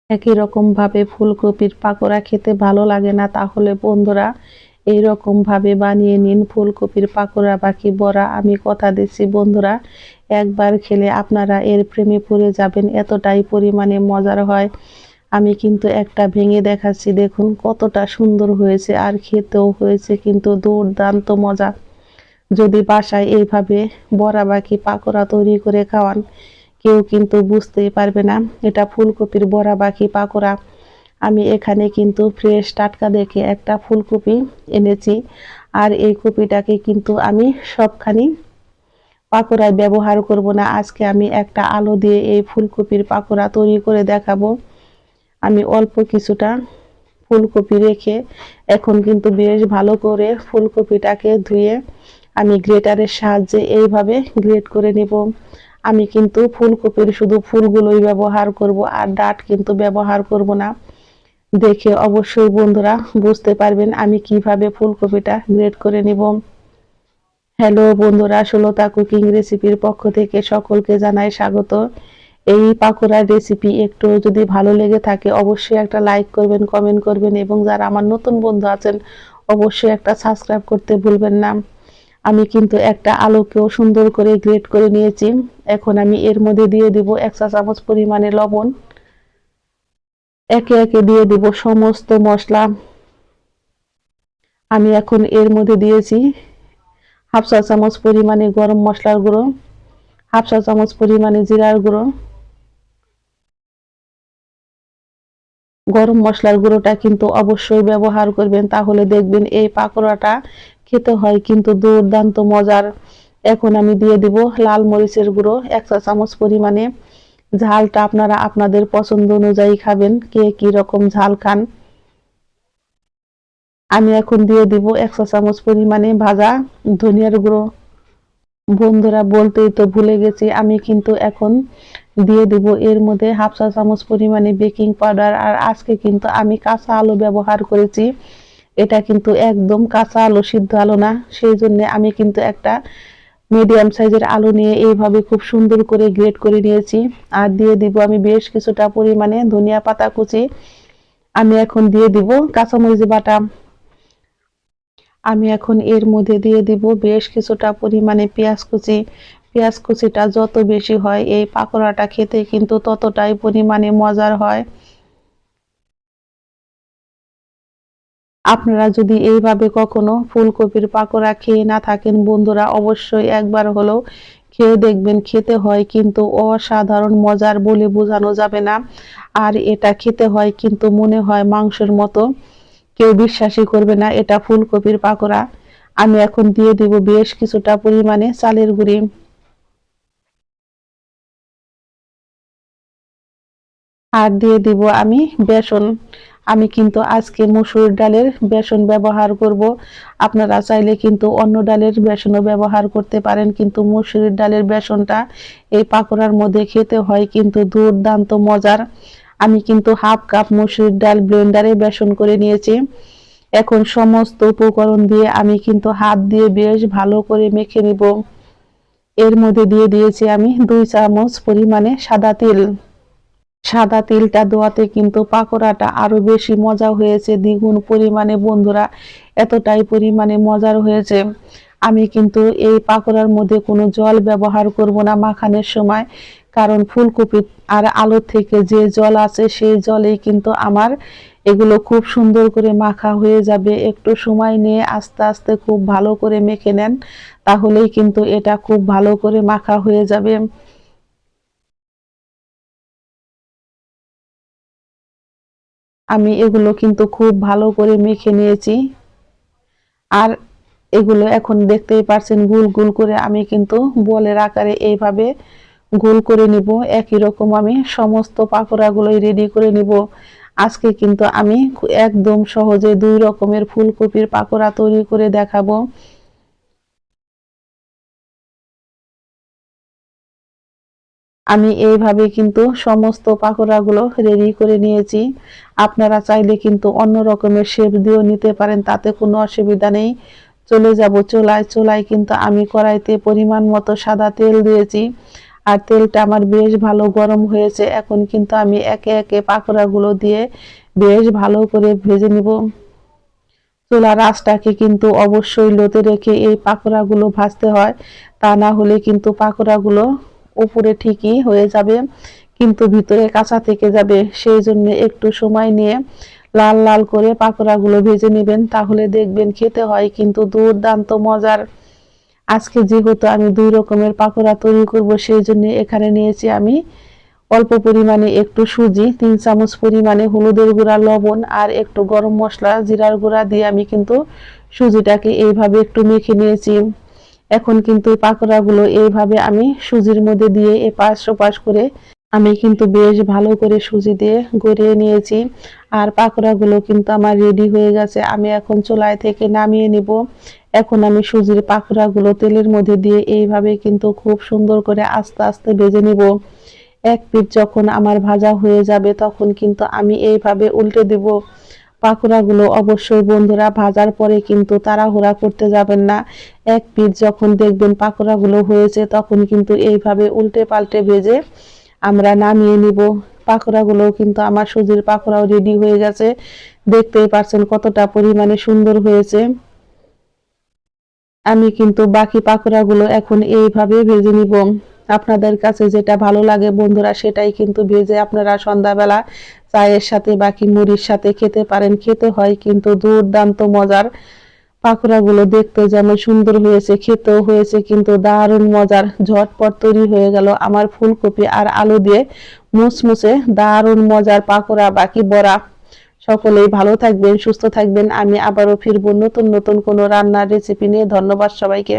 একই রকম ভাবে ফুলকপির পাকোড়া খেতে ভালো লাগে না, তাহলে বন্ধুরা এই রকম ভাবে বানিয়ে নিন ফুলকপির পাকোড়া বা কি বড়া। আমি কথা দিচ্ছি বন্ধুরা, একবার খেলে আপনারা এর প্রেমে পড়ে যাবেন, এতটাই পরিমাণে মজার হয়। আমি কিন্তু একটা ভেঙে দেখাচ্ছি, দেখুন কতটা সুন্দর হয়েছে আর খেতেও হয়েছে কিন্তু দুর্দান্ত মজা। যদি বাসায় এইভাবে বড়া বা কি পাকোড়া তৈরি করে খাওয়ান, কেউ কিন্তু বুঝতেই পারবে না এটা ফুলকপির বড়া বা কি পাকোড়া। আমি এখানে কিন্তু ফ্রেশ টাটকা দেখে একটা ফুলকপি এনেছি, আর এই কপিটাকে কিন্তু আমি সবখানি পাকোড়ায় ব্যবহার করব না। আজকে আমি একটা আলু দিয়ে এই ফুলকপির পাকোড়া তৈরি করে দেখাবো। আমি অল্প কিছুটা ফুলকপি রেখে এখন কিন্তু বেশ ভালো করে ফুলকপিটাকে ধুয়ে আমি গ্রেটারের সাহায্যে এইভাবে গ্রেট করে নিব। আমি কিন্তু ফুলকপির শুধু ফুলগুলোই ব্যবহার করব, আর ডাঁট কিন্তু ব্যবহার করব না। দেখে অবশ্যই বন্ধুরা বুঝতে পারবেন আমি কিভাবে ফুলকপিটা গ্রেট করে নিব। হ্যালো বন্ধুরা, সুলতা কুকিং রেসিপির পক্ষ থেকে সকলকে জানাই স্বাগত। এই পাকোড়ার রেসিপি একটু যদি ভালো লেগে থাকে অবশ্যই একটা লাইক করবেন, কমেন্ট করবেন, এবং যারা আমার নতুন বন্ধু আছেন অবশ্যই একটা সাবস্ক্রাইব করতে ভুলবেন না। আমি কিন্তু একটা আলুকেও সুন্দর করে গ্রেট করে নিয়েছি। এখন আমি এর মধ্যে দিয়ে দিব 1 চা চামচ পরিমাণে লবণ। একে একে দিয়ে দিব সমস্ত মশলা। আমি এখন এর মধ্যে দিয়েছি হাফ চা চামচ পরিমাণে গরম মশলার গুঁড়ো, হাফ চা চামচ পরিমাণে জিরার গুঁড়ো। গরম মশলার গুঁড়োটা কিন্তু অবশ্যই ব্যবহার করবেন, তাহলে দেখবেন এই পাকোড়াটা খেতে হয় কিন্তু দুর্দান্ত মজার। এখন আমি দিয়ে দিব লাল মরিচের গুঁড়ো 1 চা চামচ পরিমাণে। ঝালটা আপনারা আপনাদের পছন্দ অনুযায়ী খাবেন, কে কি রকম ঝাল খান। আমি এখন দিয়ে দিব 1 চা চামচ পরিমাণে ভাজা ধনিয়ার গুঁড়ো। বন্ধুরা বলতেই তো ভুলে গেছি, আমি কিন্তু এখন দিয়ে দিব এর মধ্যে হাফ চা চামচ পরিমাণে বেকিং পাউডার। আর আজকে কিন্তু আমি কাঁচা আলু ব্যবহার করেছি, এটা কিন্তু একদম কাঁচা আলু, সিদ্ধ আলু না। সেই জন্য আমি কিন্তু একটা মিডিয়াম সাইজের আলু নিয়ে এইভাবে খুব সুন্দর করে গ্রেট করে নিয়েছি। আর দিয়ে দিব আমি বেশ কিছুটা পরিমাণে ধনিয়া পাতা কুচি। আমি এখন দিয়ে দিব কাঁচামরিচ বাটা। আমি এখন এর মধ্যে দিয়ে দিব বেশ কিছুটা পরিমাণে পেঁয়াজ কুচি। পেঁয়াজ কুচিটা যত বেশি হয় এই পাকোড়াটা খেতে কিন্তু ততটাই পরিমাণে মজার হয়। আপনারা যদি এইভাবে কখনো ফুলকপির পাকোড়া খেয়ে না থাকেন বন্ধুরা, অবশ্যই একবার হলেও খেয়ে দেখবেন, খেতে হয় কিন্তু অসাধারণ মজার, বলে বোঝানো যাবে না। আর এটা খেতে হয় কিন্তু মনে হয় মাংসের মতো, কেউ বিশ্বাসই করবে না এটা ফুলকপির পাকোড়া। আমি এখন দিয়ে দিব বেশ কিছুটা পরিমাণে চালের গুঁড়ি। আর দিয়ে দিব আমি বেসন। আমি কিন্তু আজকে মসুর ডালের বেসন ব্যবহার করব। আপনারা চাইলে কিন্তু অন্য ডালের বেসনও ব্যবহার করতে পারেন, কিন্তু মসুর ডালের বেসনটা এই পাকোড়ার মধ্যে খেতে হয় কিন্তু দুর্দান্ত মজার। আমি কিন্তু হাফ কাপ মসুর ডাল ব্লেন্ডারে বেসন করে নিয়েছি। এখন সমস্ত উপকরণ দিয়ে আমি কিন্তু হাত দিয়ে বেশ ভালো করে মেখে নিব। এর মধ্যে দিয়ে দিয়েছি আমি 2 চামচ পরিমাণে সাদা তেল। সাদা তেলটা দেওয়াতে কিন্তু পাকোড়াটা আরো বেশি মজা হয়েছে দ্বিগুণ পরিমাণে বন্ধুরা, এতটাই পরিমাণে মজার হয়েছে। আমি কিন্তু এই পাকোড়ার মধ্যে কোনো জল ব্যবহার করব না মাখানোর সময়, কারণ ফুলকপি আর আলু থেকে যে জল আছে সেই জলেই কিন্তু আমার এগুলো খুব সুন্দর করে মাখা হয়ে যাবে। একটু সময় নিয়ে আস্তে আস্তে খুব ভালো করে মেখে নেন, তাহলেই কিন্তু এটা খুব ভালো করে মাখা হয়ে যাবে। আমি এগুলো কিন্তু খুব ভালো করে মেখে নিয়েছি। আর এগুলো এখন দেখতেই পারছেন গোল গোল করে আমি কিন্তু বলের আকারে এইভাবে গোল করে নিব। একই রকম আমি সমস্ত পাকোড়াগুলোই রেডি করে নিব। আজকে কিন্তু আমি একদম সহজে 2 রকমের ফুলকপির পাকোড়া তৈরি করে দেখাবো। আমি এইভাবে কিন্তু সমস্ত পাকোড়াগুলো রেডি করে নিয়েছি। আপনারা চাইলে কিন্তু অন্য রকমের শেপ দিয়েও নিতে পারেন, তাতে কোনো অসুবিধা নেই। চলে যাব চুলায়। চুলায় কিন্তু আমি কড়াইতে পরিমাণ মতো সাদা তেল দিয়েছি। আর তেলটা আমার বেশ ভালো গরম হয়েছে। এখন কিন্তু আমি একে একে পাকোড়াগুলো দিয়ে বেশ ভালো করে ভেজে নিব। চুলার আঁচটাকে কিন্তু অবশ্যই লোতে রেখে এই পাকোড়াগুলো ভাজতে হয়, তা না হলে কিন্তু পাকোড়াগুলো উপরে ঠিকই হয়ে যাবে কিন্তু ভিতরে কাঁচা থেকে যাবে। সেই জন্য একটু সময় নিয়ে লাল লাল করে পাকোড়াগুলো ভেজে নেবেন, তাহলে দেখবেন খেতে হয় কিন্তু দুর্দান্ত মজার। আজকে যেহেতু আমি 2 রকমের পাকোড়া তৈরি করব, সেই জন্য এখানে নিয়েছি আমি অল্প পরিমাণে একটু সুজি, 3 চামচ পরিমাণে হলুদের গুঁড়া, লবণ আর একটু গরম মশলা, জিরার গুঁড়া দিয়ে আমি কিন্তু সুজিটাকে এইভাবে একটু মেখে নিয়েছি। এখন কিন্তু পাকোড়াগুলো এইভাবে আমি সুজির মধ্যে দিয়ে এপাশ ওপাশ করে আমি কিন্তু বেশ ভালো করে সুজি দিয়ে গড়িয়ে নিয়েছি। আর পাকোড়াগুলো কিন্তু আমার রেডি হয়ে গেছে। আমি এখন চুলায় থেকে নামিয়ে নিব। এখন আমি সুজির পাকোড়াগুলো তেলের মধ্যে দিয়ে এইভাবে কিন্তু খুব সুন্দর করে আস্তে আস্তে ভেজে নিব। এক পিঠ যখন আমার ভাজা হয়ে যাবে তখন কিন্তু আমি এইভাবে উল্টে দেব। পাকোড়াগুলো অবশ্যই বন্ধুরা ভাজার পরে কিন্তু তাড়াহুড়া করতে যাবেন না। এক পিঠ যখন দেখবেন পাকোড়াগুলো হয়েছে তখন কিন্তু এইভাবে উল্টে পাল্টে ভেজে আমরা নামিয়ে নিব। পাকোড়াগুলো কিন্তু আমার সুজির পাকোড়াও রেডি হয়ে গেছে। দেখতেই পাচ্ছেন কতটা পরিমাণে সুন্দর হয়েছে। আমি কিন্তু বাকি পাকোড়াগুলো এখন এইভাবে ভেজে নিব। আপনাদের কাছে যেটা ভালো লাগে বন্ধুরা সেটাই কিন্তু ভেজে আপনারা সন্ধ্যাবেলা চায়ের সাথে বাকি মুড়ির সাথে খেতে পারেন। খেতে হয় কিন্তু দুর্দান্ত মজার। পাকোড়াগুলো দেখতে যেমন সুন্দর হয়েছে, খেতেও হয়েছে কিন্তু দারুণ মজার। ঝটপট তৈরি হয়ে গেল আমার ফুলকপি আর আলু দিয়ে মুচমুচে দারুণ মজার পাকোড়া বাকি বড়া। সকলেই ভালো থাকবেন, সুস্থ থাকবেন। আমি আবারও ফিরবো নতুন নতুন কোনো রান্নার রেসিপি নিয়ে। ধন্যবাদ সবাইকে।